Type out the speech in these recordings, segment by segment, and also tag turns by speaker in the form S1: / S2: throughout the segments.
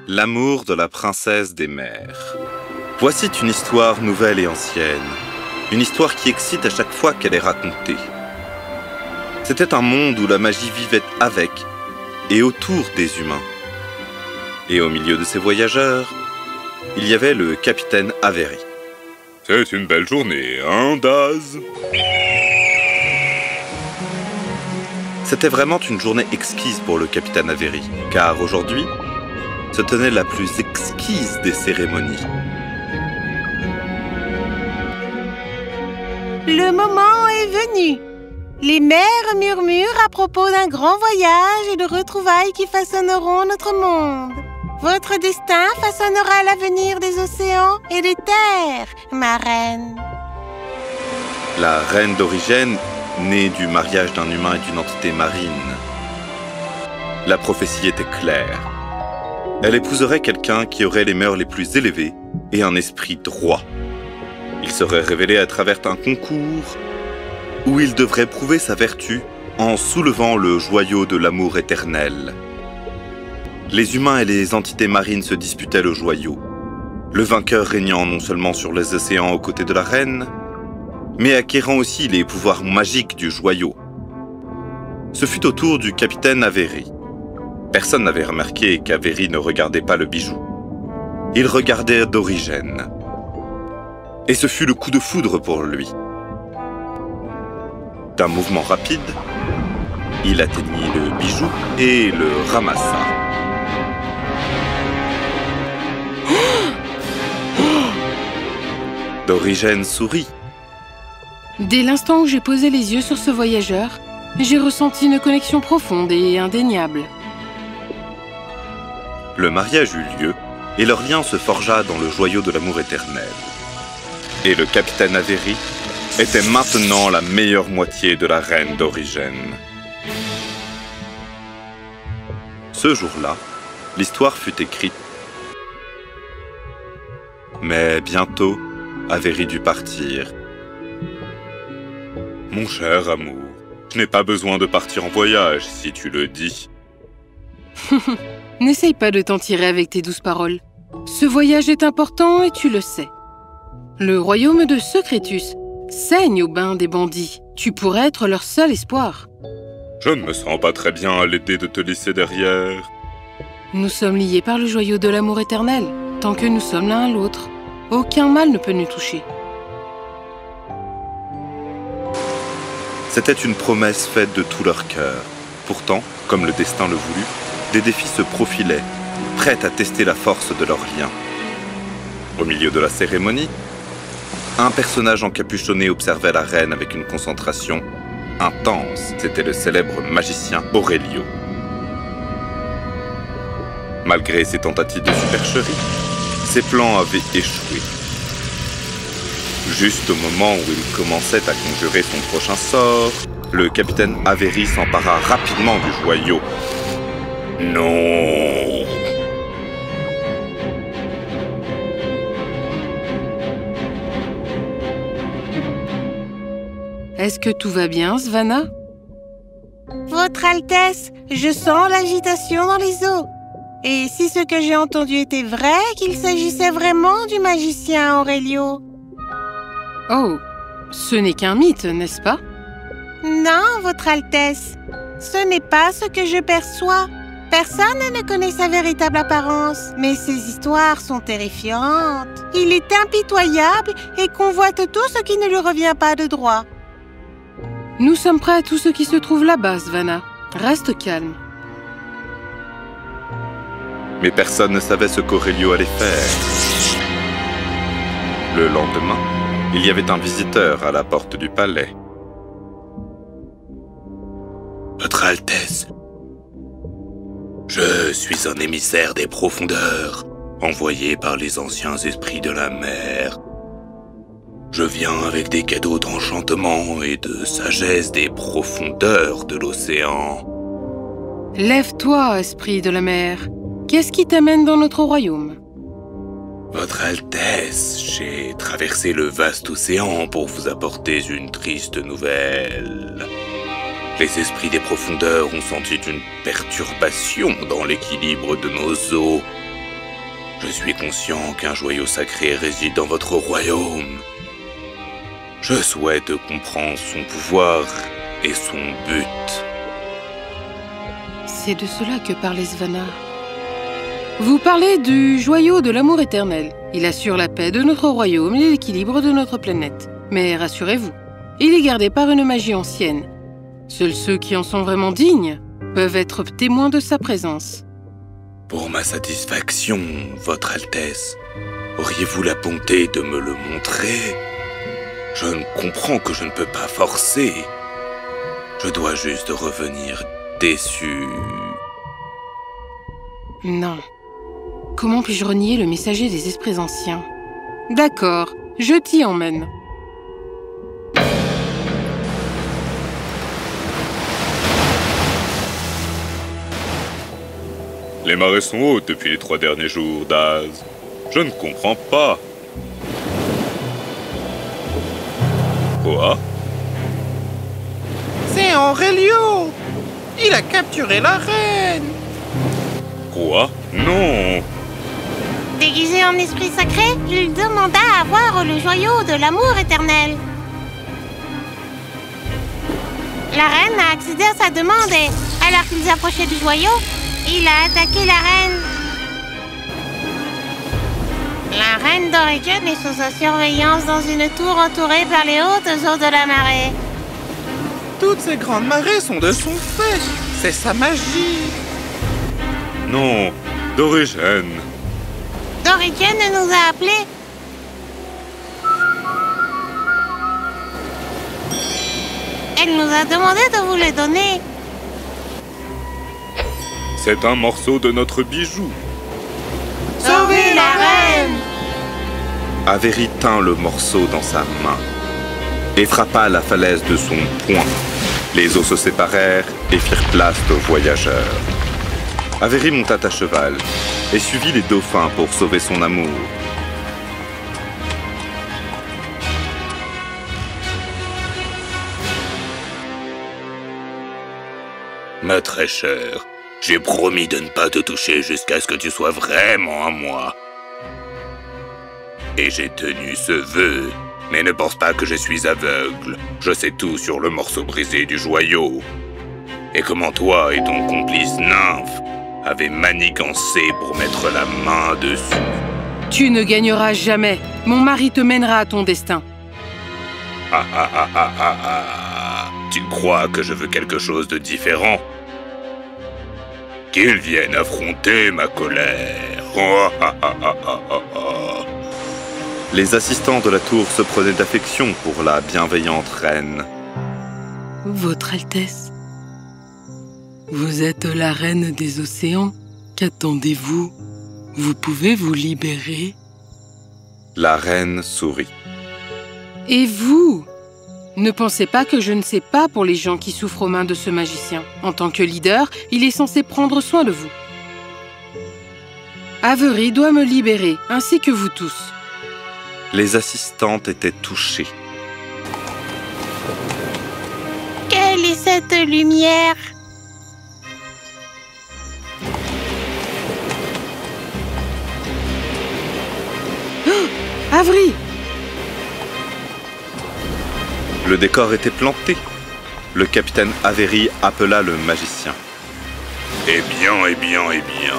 S1: L'amour de la princesse des mers. Voici une histoire nouvelle et ancienne, une histoire qui excite à chaque fois qu'elle est racontée. C'était un monde où la magie vivait avec et autour des humains. Et au milieu de ces voyageurs, il y avait le capitaine Avery.
S2: C'est une belle journée, hein, Daz?
S1: C'était vraiment une journée exquise pour le capitaine Avery, car aujourd'hui, se tenait la plus exquise des cérémonies.
S3: Le moment est venu. Les mers murmurent à propos d'un grand voyage et de retrouvailles qui façonneront notre monde. Votre destin façonnera l'avenir des océans et des terres, ma reine.
S1: La reine d'origine, née du mariage d'un humain et d'une entité marine. La prophétie était claire. Elle épouserait quelqu'un qui aurait les mœurs les plus élevées et un esprit droit. Il serait révélé à travers un concours où il devrait prouver sa vertu en soulevant le joyau de l'amour éternel. Les humains et les entités marines se disputaient le joyau, le vainqueur régnant non seulement sur les océans aux côtés de la reine, mais acquérant aussi les pouvoirs magiques du joyau. Ce fut au tour du capitaine Avery. Personne n'avait remarqué qu'Avery ne regardait pas le bijou. Il regardait d'origine. Et ce fut le coup de foudre pour lui. D'un mouvement rapide, il atteignit le bijou et le ramassa. D'origine sourit.
S4: Dès l'instant où j'ai posé les yeux sur ce voyageur, j'ai ressenti une connexion profonde et indéniable.
S1: Le mariage eut lieu et leur lien se forgea dans le joyau de l'amour éternel. Et le capitaine Avery était maintenant la meilleure moitié de la reine d'origine. Ce jour-là, l'histoire fut écrite. Mais bientôt, Avery dut partir.
S2: Mon cher amour, je n'ai pas besoin de partir en voyage, si tu le dis.
S4: N'essaye pas de t'en tirer avec tes douces paroles. Ce voyage est important et tu le sais. Le royaume de Secretus saigne au bain des bandits. Tu pourrais être leur seul espoir.
S2: Je ne me sens pas très bien à l'idée de te laisser derrière.
S4: Nous sommes liés par le joyau de l'amour éternel. Tant que nous sommes l'un à l'autre, aucun mal ne peut nous toucher.
S1: C'était une promesse faite de tout leur cœur. Pourtant, comme le destin le voulut, des défis se profilaient, prêts à tester la force de leur lien. Au milieu de la cérémonie, un personnage encapuchonné observait la reine avec une concentration intense. C'était le célèbre magicien Aurelio. Malgré ses tentatives de supercherie, ses plans avaient échoué. Juste au moment où il commençait à conjurer son prochain sort, le capitaine Avery s'empara rapidement du joyau. Non!
S4: Est-ce que tout va bien, Svana?
S3: Votre Altesse, je sens l'agitation dans les eaux. Et si ce que j'ai entendu était vrai, qu'il s'agissait vraiment du magicien Aurelio?
S4: Oh, ce n'est qu'un mythe, n'est-ce pas?
S3: Non, Votre Altesse. Ce n'est pas ce que je perçois. Personne ne connaît sa véritable apparence, mais ses histoires sont terrifiantes. Il est impitoyable et convoite tout ce qui ne lui revient pas de droit.
S4: Nous sommes prêts à tout ce qui se trouve là-bas, Svana. Reste calme.
S1: Mais personne ne savait ce qu'Aurelio allait faire. Le lendemain, il y avait un visiteur à la porte du palais.
S5: Votre Altesse, je suis un émissaire des profondeurs, envoyé par les anciens esprits de la mer. Je viens avec des cadeaux d'enchantement et de sagesse des profondeurs de l'océan.
S4: Lève-toi, esprit de la mer. Qu'est-ce qui t'amène dans notre royaume?
S5: Votre Altesse, j'ai traversé le vaste océan pour vous apporter une triste nouvelle. Les esprits des profondeurs ont senti une perturbation dans l'équilibre de nos eaux. Je suis conscient qu'un joyau sacré réside dans votre royaume. Je souhaite comprendre son pouvoir et son but.
S4: C'est de cela que parlait Svanna. Vous parlez du joyau de l'amour éternel. Il assure la paix de notre royaume et l'équilibre de notre planète. Mais rassurez-vous, il est gardé par une magie ancienne. Seuls ceux qui en sont vraiment dignes peuvent être témoins de sa présence.
S5: Pour ma satisfaction, Votre Altesse, auriez-vous la bonté de me le montrer? Je ne comprends que je ne peux pas forcer. Je dois juste revenir déçu.
S4: Non. Comment puis-je renier le messager des esprits anciens? D'accord, je t'y emmène.
S2: Les marées sont hautes depuis les 3 derniers jours, Daz. Je ne comprends pas. Quoi?
S6: C'est Aurelio! Il a capturé la reine!
S2: Quoi? Non!
S3: Déguisé en esprit sacré, il demanda à voir le joyau de l'amour éternel. La reine a accédé à sa demande et, alors qu'ils approchaient du joyau, il a attaqué la reine. La reine d'Origen est sous sa surveillance dans une tour entourée par les hautes eaux de la marée.
S6: Toutes ces grandes marées sont de son fait! C'est sa magie!
S2: Non, d'Origen.
S3: Dorigen nous a appelés. Elle nous a demandé de vous les donner.
S2: C'est un morceau de notre bijou.
S3: Sauvez la reine!
S1: Avery tint le morceau dans sa main et frappa la falaise de son poing. Les eaux se séparèrent et firent place aux voyageurs. Avery monta à cheval et suivit les dauphins pour sauver son amour.
S5: Ma très chère, j'ai promis de ne pas te toucher jusqu'à ce que tu sois vraiment à moi. Et j'ai tenu ce vœu. Mais ne pense pas que je suis aveugle. Je sais tout sur le morceau brisé du joyau. Et comment toi et ton complice nymphe avez manigancé pour mettre la main dessus.
S4: Tu ne gagneras jamais. Mon mari te mènera à ton destin.
S5: Ah ah ah ah ah ah. Tu crois que je veux quelque chose de différent? Qu'il vienne affronter ma colère. Oh, ah ah ah ah ah ah.
S1: Les assistants de la tour se prenaient d'affection pour la bienveillante reine.
S4: Votre Altesse, vous êtes la reine des océans. Qu'attendez-vous? Vous pouvez vous libérer?
S1: La reine sourit.
S4: Et vous? Ne pensez pas que je ne sais pas pour les gens qui souffrent aux mains de ce magicien. En tant que leader, il est censé prendre soin de vous. Avery doit me libérer, ainsi que vous tous.
S1: Les assistantes étaient touchées.
S3: Quelle est cette lumière?
S4: Avery!
S1: Le décor était planté. Le capitaine Avery appela le magicien.
S5: Eh bien, eh bien, eh bien.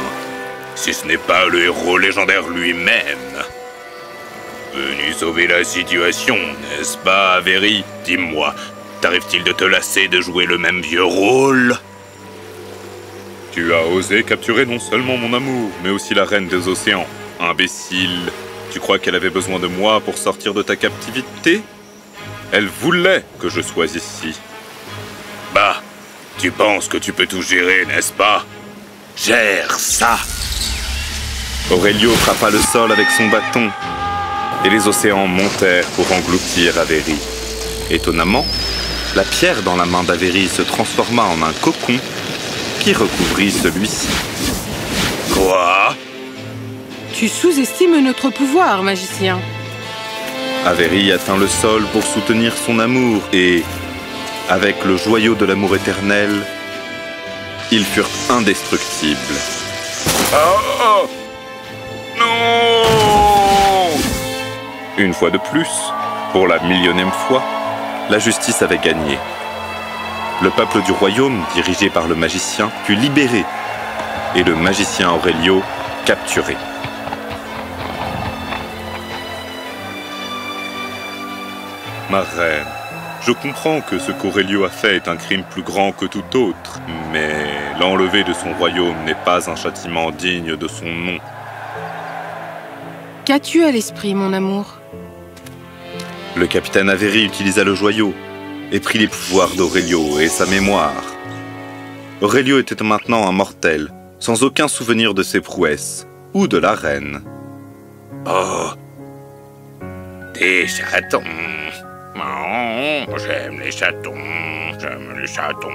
S5: Si ce n'est pas le héros légendaire lui-même. Venu sauver la situation, n'est-ce pas, Avery? Dis-moi, t'arrive-t-il de te lasser de jouer le même vieux rôle?
S2: Tu as osé capturer non seulement mon amour, mais aussi la reine des océans. Imbécile. Tu crois qu'elle avait besoin de moi pour sortir de ta captivité? Elle voulait que je sois ici.
S5: Bah, tu penses que tu peux tout gérer, n'est-ce pas? Gère ça!
S1: Aurelio frappa le sol avec son bâton, et les océans montèrent pour engloutir Avery. Étonnamment, la pierre dans la main d'Avery se transforma en un cocon qui recouvrit celui-ci.
S5: Quoi?
S4: Tu sous-estimes notre pouvoir, magicien.
S1: Avery atteint le sol pour soutenir son amour et, Avec le joyau de l'amour éternel, ils furent indestructibles.
S2: Ah! Non! Une fois de plus, pour la millionième fois,
S1: La justice avait gagné. Le peuple du royaume, dirigé par le magicien, fut libéré et le magicien Aurelio capturé.
S2: ma reine, je comprends que ce qu'Aurelio a fait est un crime plus grand que tout autre, mais l'enlever de son royaume n'est pas un châtiment digne de son nom.
S4: Qu'as-tu à l'esprit, mon amour?
S1: Le capitaine Avery utilisa le joyau et prit les pouvoirs d'Aurelio et sa mémoire. Aurelio était maintenant un mortel, sans aucun souvenir de ses prouesses, ou de la reine.
S5: Oh, des chatons. Oh, j'aime les chatons, j'aime les chatons.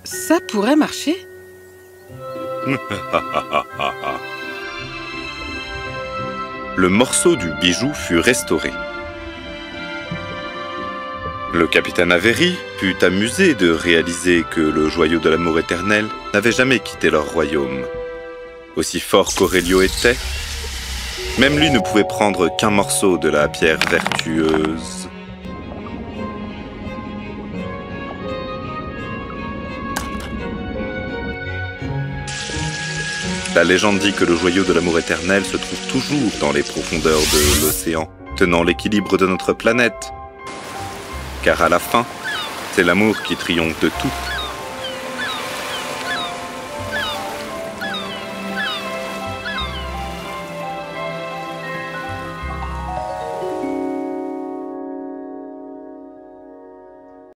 S4: Ça pourrait marcher?
S1: Le morceau du bijou fut restauré. Le capitaine Avery fut amusé de réaliser que le joyau de l'amour éternel n'avait jamais quitté leur royaume. Aussi fort qu'Aurelio était, même lui ne pouvait prendre qu'un morceau de la pierre vertueuse. La légende dit que le joyau de l'amour éternel se trouve toujours dans les profondeurs de l'océan, tenant l'équilibre de notre planète. Car à la fin, c'est l'amour qui triomphe de tout.